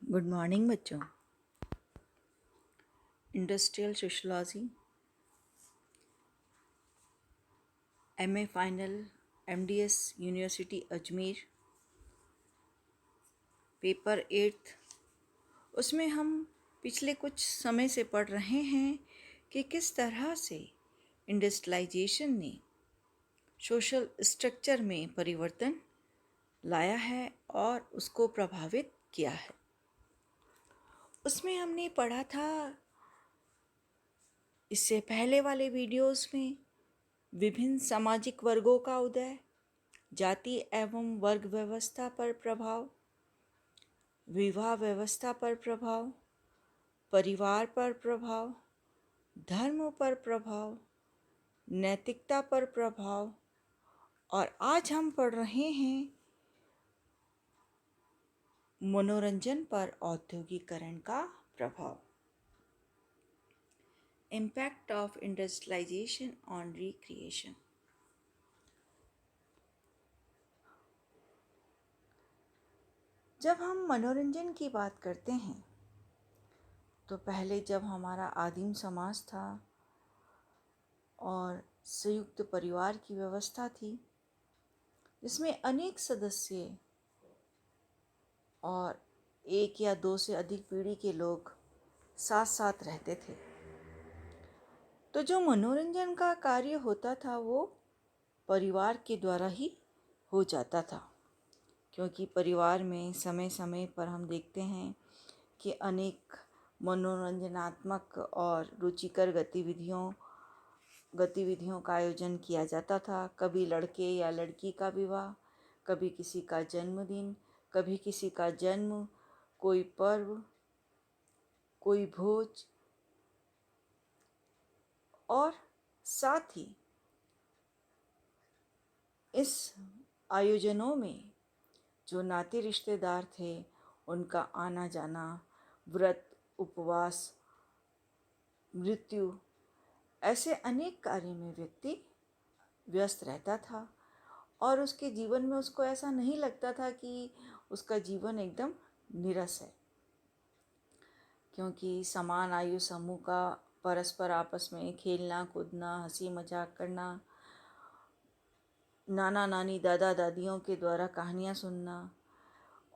Good morning बच्चों। Industrial sociology MA final MDS university Ajmer paper 8। उसमें हम पिछले कुछ समय से पढ़ रहे हैं कि किस तरह से इंडस्ट्रियलाइजेशन ने सोशल स्ट्रक्चर में परिवर्तन लाया है और उसको प्रभावित किया है। उसमें हमने पढ़ा था इससे पहले वाले वीडियोस में विभिन्न सामाजिक वर्गों का उदय, जाति एवं वर्ग व्यवस्था पर प्रभाव, विवाह व्यवस्था पर प्रभाव, परिवार पर प्रभाव, धर्म पर प्रभाव, नैतिकता पर प्रभाव, और आज हम पढ़ रहे हैं मनोरंजन पर औद्योगिकरण का प्रभाव। Impact of industrialisation on recreation. जब हम मनोरंजन की बात करते हैं तो पहले जब हमारा आदिम समाज था और संयुक्त परिवार की व्यवस्था थी जिसमें अनेक सदस्य और एक या दो से अधिक पीढ़ी के लोग साथ साथ रहते थे, तो जो मनोरंजन का कार्य होता था वो परिवार के द्वारा ही हो जाता था, क्योंकि परिवार में समय समय पर हम देखते हैं कि अनेक मनोरंजनात्मक और रुचिकर गतिविधियों का आयोजन किया जाता था। कभी लड़के या लड़की का विवाह, कभी किसी का जन्मदिन, कभी किसी का जन्म, कोई पर्व, कोई भोज, और साथ ही इस आयोजनों में जो नाते रिश्तेदार थे उनका आना जाना, व्रत, उपवास, मृत्यु, ऐसे अनेक कार्य में व्यक्ति व्यस्त रहता था और उसके जीवन में उसको ऐसा नहीं लगता था कि उसका जीवन एकदम नीरस है, क्योंकि समान आयु समूह का परस्पर आपस में खेलना कूदना, हंसी मजाक करना, नाना नानी दादा दादियों के द्वारा कहानियाँ सुनना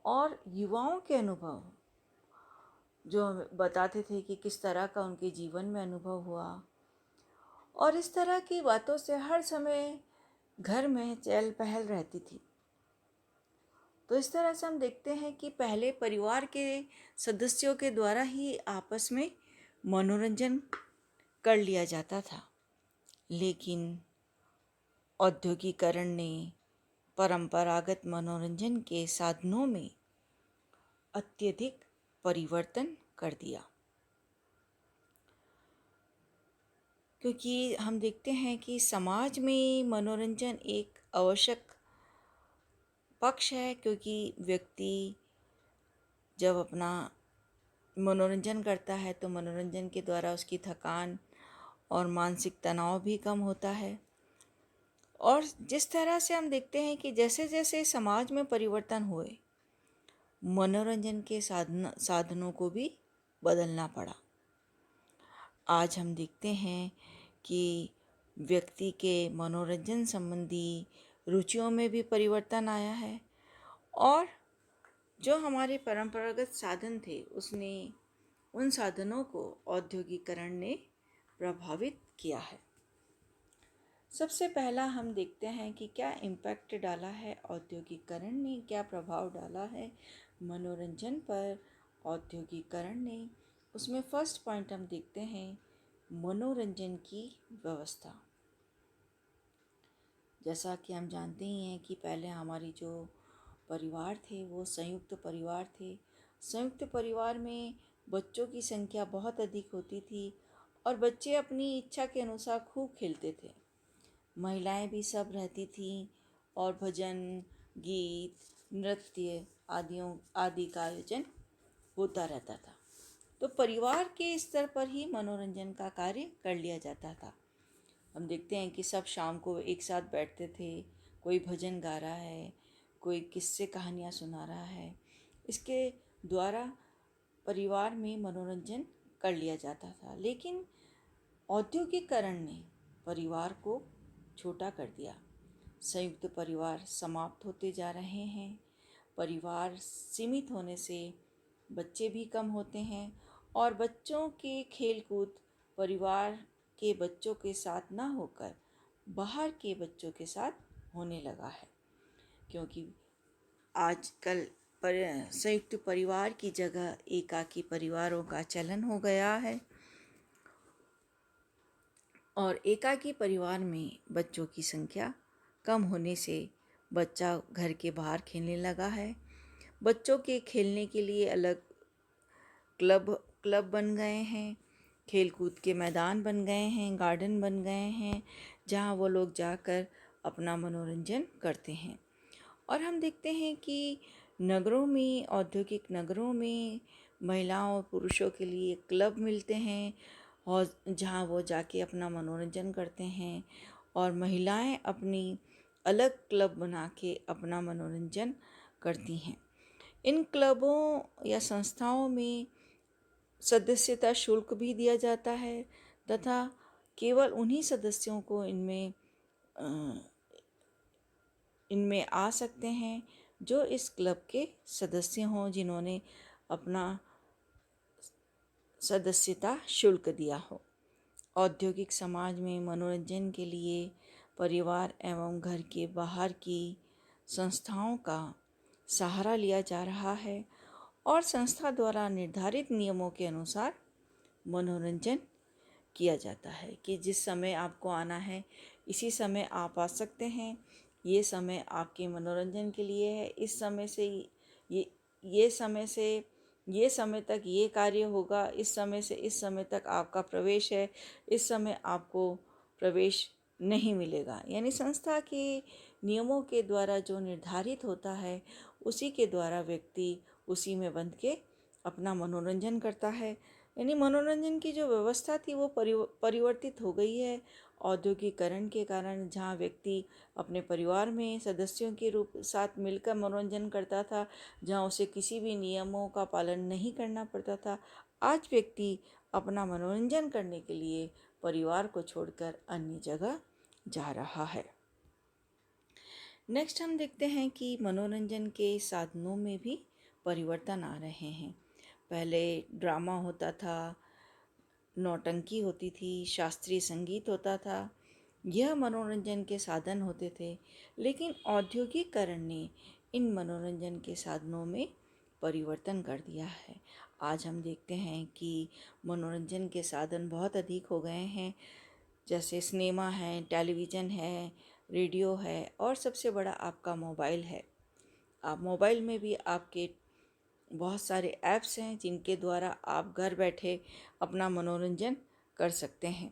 और युवाओं के अनुभव जो बताते थे कि किस तरह का उनके जीवन में अनुभव हुआ, और इस तरह की बातों से हर समय घर में चहल पहल रहती थी। तो इस तरह से हम देखते हैं कि पहले परिवार के सदस्यों के द्वारा ही आपस में मनोरंजन कर लिया जाता था, लेकिन औद्योगिकरण ने परंपरागत मनोरंजन के साधनों में अत्यधिक परिवर्तन कर दिया, क्योंकि हम देखते हैं कि समाज में मनोरंजन एक आवश्यक पक्ष है, क्योंकि व्यक्ति जब अपना मनोरंजन करता है तो मनोरंजन के द्वारा उसकी थकान और मानसिक तनाव भी कम होता है। और जिस तरह से हम देखते हैं कि जैसे जैसे समाज में परिवर्तन हुए, मनोरंजन के साधनों को भी बदलना पड़ा। आज हम देखते हैं कि व्यक्ति के मनोरंजन संबंधी रुचियों में भी परिवर्तन आया है, और जो हमारे परंपरागत साधन थे उसने उन साधनों को औद्योगिकरण ने प्रभावित किया है। सबसे पहला हम देखते हैं कि क्या इम्पैक्ट डाला है औद्योगिकरण ने, क्या प्रभाव डाला है मनोरंजन पर औद्योगिकरण ने। उसमें फर्स्ट पॉइंट हम देखते हैं मनोरंजन की व्यवस्था। जैसा कि हम जानते ही हैं कि पहले हमारी जो परिवार थे वो संयुक्त परिवार थे। संयुक्त परिवार में बच्चों की संख्या बहुत अधिक होती थी और बच्चे अपनी इच्छा के अनुसार खूब खेलते थे। महिलाएं भी सब रहती थीं और भजन, गीत, नृत्य आदि का आयोजन होता रहता था। तो परिवार के स्तर पर ही मनोरंजन का कार्य कर लिया जाता था। हम देखते हैं कि सब शाम को एक साथ बैठते थे, कोई भजन गा रहा है, कोई किस्से कहानियाँ सुना रहा है। इसके द्वारा परिवार में मनोरंजन कर लिया जाता था, लेकिन औद्योगिकरण ने परिवार को छोटा कर दिया। संयुक्त परिवार समाप्त होते जा रहे हैं। परिवार सीमित होने से बच्चे भी कम होते हैं और बच्चों के खेलकूद परिवार के बच्चों के साथ ना होकर बाहर के बच्चों के साथ होने लगा है, क्योंकि आजकल संयुक्त परिवार की जगह एकाकी परिवारों का चलन हो गया है और एकाकी परिवार में बच्चों की संख्या कम होने से बच्चा घर के बाहर खेलने लगा है। बच्चों के खेलने के लिए अलग क्लब बन गए हैं, खेलकूद के मैदान बन गए हैं, गार्डन बन गए हैं, जहां वो लोग जाकर अपना मनोरंजन करते हैं। और हम देखते हैं कि नगरों में, औद्योगिक नगरों में महिलाओं और पुरुषों के लिए क्लब मिलते हैं और जहां वो जाके अपना मनोरंजन करते हैं और महिलाएं अपनी अलग क्लब बना के अपना मनोरंजन करती हैं। इन क्लबों या संस्थाओं में सदस्यता शुल्क भी दिया जाता है तथा केवल उन्हीं सदस्यों को इनमें आ सकते हैं जो इस क्लब के सदस्य हों, जिन्होंने अपना सदस्यता शुल्क दिया हो। औद्योगिक समाज में मनोरंजन के लिए परिवार एवं घर के बाहर की संस्थाओं का सहारा लिया जा रहा है और संस्था द्वारा निर्धारित नियमों के अनुसार मनोरंजन किया जाता है कि जिस समय आपको आना है इसी समय आप आ सकते हैं, ये समय आपके मनोरंजन के लिए है, इस समय से ये समय तक ये कार्य होगा, इस समय से इस समय तक आपका प्रवेश है, इस समय आपको प्रवेश नहीं मिलेगा। यानी संस्था के नियमों के द्वारा जो निर्धारित होता है उसी के द्वारा व्यक्ति उसी में बंध के अपना मनोरंजन करता है। यानी मनोरंजन की जो व्यवस्था थी वो परिवर्तित हो गई है औद्योगिकरण के कारण, जहाँ व्यक्ति अपने परिवार में सदस्यों के रूप साथ मिलकर मनोरंजन करता था, जहाँ उसे किसी भी नियमों का पालन नहीं करना पड़ता था। आज व्यक्ति अपना मनोरंजन करने के लिए परिवार को छोड़कर अन्य जगह जा रहा है। नेक्स्ट हम देखते हैं कि मनोरंजन के साधनों में भी परिवर्तन आ रहे हैं। पहले ड्रामा होता था, नौटंकी होती थी, शास्त्रीय संगीत होता था, यह मनोरंजन के साधन होते थे। लेकिन औद्योगिकरण ने इन मनोरंजन के साधनों में परिवर्तन कर दिया है। आज हम देखते हैं कि मनोरंजन के साधन बहुत अधिक हो गए हैं, जैसे सिनेमा है, टेलीविज़न है, रेडियो है और सबसे बड़ा आपका मोबाइल है। आप मोबाइल में भी आपके बहुत सारे ऐप्स हैं जिनके द्वारा आप घर बैठे अपना मनोरंजन कर सकते हैं।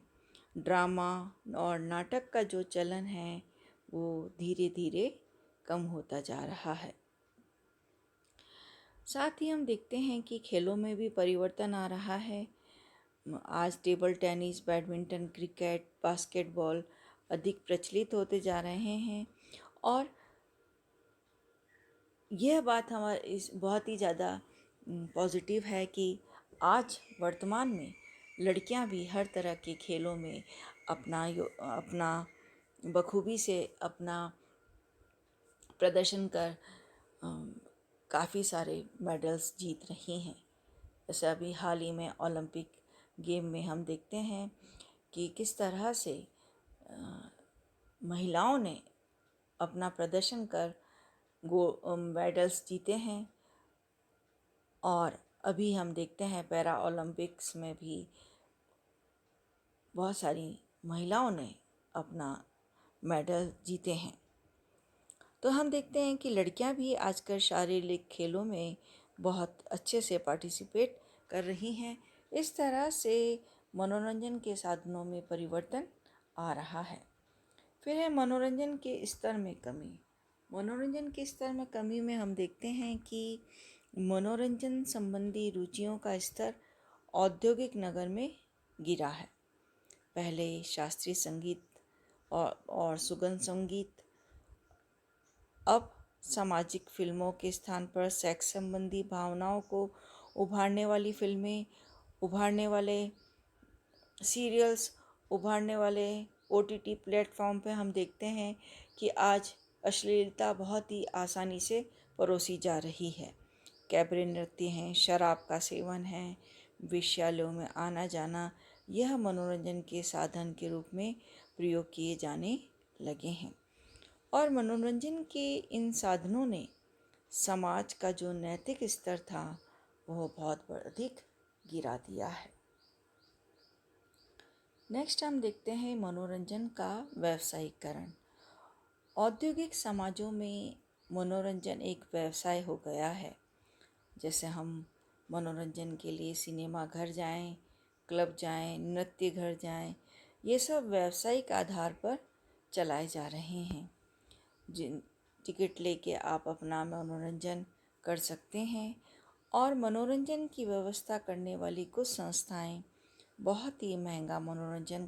ड्रामा और नाटक का जो चलन है वो धीरे धीरे कम होता जा रहा है। साथ ही हम देखते हैं कि खेलों में भी परिवर्तन आ रहा है। आज table tennis, badminton, cricket, basketball अधिक प्रचलित होते जा रहे हैं और यह बात हमारे इस बहुत ही ज़्यादा पॉजिटिव है कि आज वर्तमान में लड़कियां भी हर तरह के खेलों में अपना बखूबी से अपना प्रदर्शन कर काफ़ी सारे मेडल्स जीत रही हैं। जैसे अभी हाल ही में ओलंपिक गेम में हम देखते हैं कि किस तरह से महिलाओं ने अपना प्रदर्शन कर मेडल्स जीते हैं और अभी हम देखते हैं पैरा ओलंपिक्स में भी बहुत सारी महिलाओं ने अपना मेडल जीते हैं। तो हम देखते हैं कि लड़कियां भी आजकल शारीरिक खेलों में बहुत अच्छे से पार्टिसिपेट कर रही हैं। इस तरह से मनोरंजन के साधनों में परिवर्तन आ रहा है। फिर है मनोरंजन के स्तर में कमी। मनोरंजन के स्तर में कमी में हम देखते हैं कि मनोरंजन संबंधी रुचियों का स्तर औद्योगिक नगर में गिरा है। पहले शास्त्रीय संगीत और सुगम संगीत, अब सामाजिक फिल्मों के स्थान पर सेक्स संबंधी भावनाओं को उभारने वाली फिल्में, उभारने वाले सीरियल्स, उभारने वाले ओटीटी प्लेटफॉर्म पे हम देखते हैं कि आज अश्लीलता बहुत ही आसानी से परोसी जा रही है। कैबरे नृत्य हैं, शराब का सेवन है, वेश्यालयों में आना जाना, यह मनोरंजन के साधन के रूप में प्रयोग किए जाने लगे हैं। और मनोरंजन के इन साधनों ने समाज का जो नैतिक स्तर था वह बहुत अधिक गिरा दिया है। नेक्स्ट हम देखते हैं मनोरंजन का व्यावसायीकरण। औद्योगिक समाजों में मनोरंजन एक व्यवसाय हो गया है। जैसे हम मनोरंजन के लिए सिनेमा घर जाएं, क्लब जाएं, नृत्य घर जाएं, ये सब व्यावसायिक आधार पर चलाए जा रहे हैं। जिन टिकट लेके आप अपना मनोरंजन कर सकते हैं। और मनोरंजन की व्यवस्था करने वाली कुछ संस्थाएं बहुत ही महंगा मनोरंजन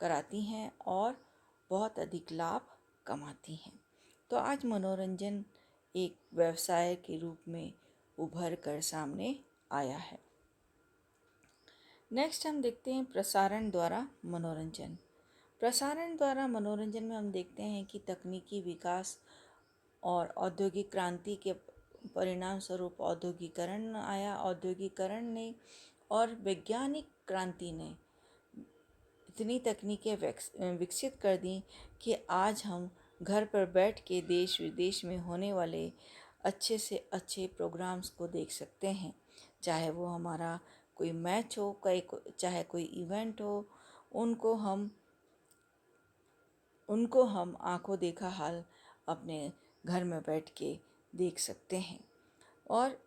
कराती हैं और बहुत अधिक लाभ कमाती हैं। तो आज मनोरंजन एक व्यवसाय के रूप में उभर कर सामने आया है। नेक्स्ट हम देखते हैं प्रसारण द्वारा मनोरंजन। प्रसारण द्वारा मनोरंजन में हम देखते हैं कि तकनीकी विकास और औद्योगिक क्रांति के परिणाम स्वरूप औद्योगिकरण आया। औद्योगिकरण ने और वैज्ञानिक क्रांति ने इतनी तकनीकें विकसित कर दी कि आज हम घर पर बैठ के देश विदेश में होने वाले अच्छे से अच्छे प्रोग्राम्स को देख सकते हैं। चाहे वो हमारा कोई मैच हो, चाहे कोई इवेंट हो, उनको हम आंखों देखा हाल अपने घर में बैठ के देख सकते हैं। और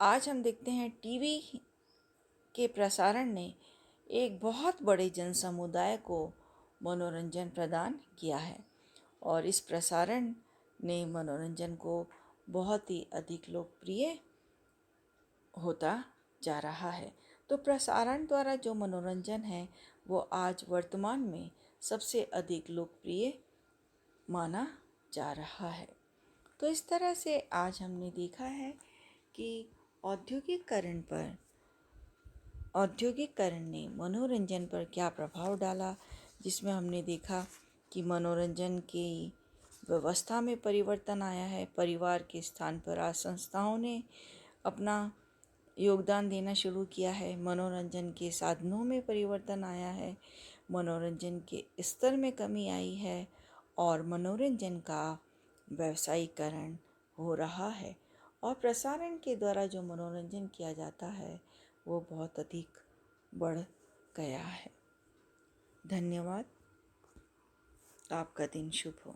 आज हम देखते हैं टीवी के प्रसारण ने एक बहुत बड़े जन समुदाय को मनोरंजन प्रदान किया है और इस प्रसारण ने मनोरंजन को बहुत ही अधिक लोकप्रिय होता जा रहा है। तो प्रसारण द्वारा जो मनोरंजन है वो आज वर्तमान में सबसे अधिक लोकप्रिय माना जा रहा है। तो इस तरह से आज हमने देखा है कि औद्योगिकरण ने मनोरंजन पर क्या प्रभाव डाला, जिसमें हमने देखा कि मनोरंजन की व्यवस्था में परिवर्तन आया है। परिवार के स्थान पर आज संस्थाओं ने अपना योगदान देना शुरू किया है। मनोरंजन के साधनों में परिवर्तन आया है, मनोरंजन के स्तर में कमी आई है और मनोरंजन का व्यवसायीकरण हो रहा है। और प्रसारण के द्वारा जो मनोरंजन किया जाता है वो बहुत अधिक बढ़ गया है। धन्यवाद। आपका दिन शुभ हो।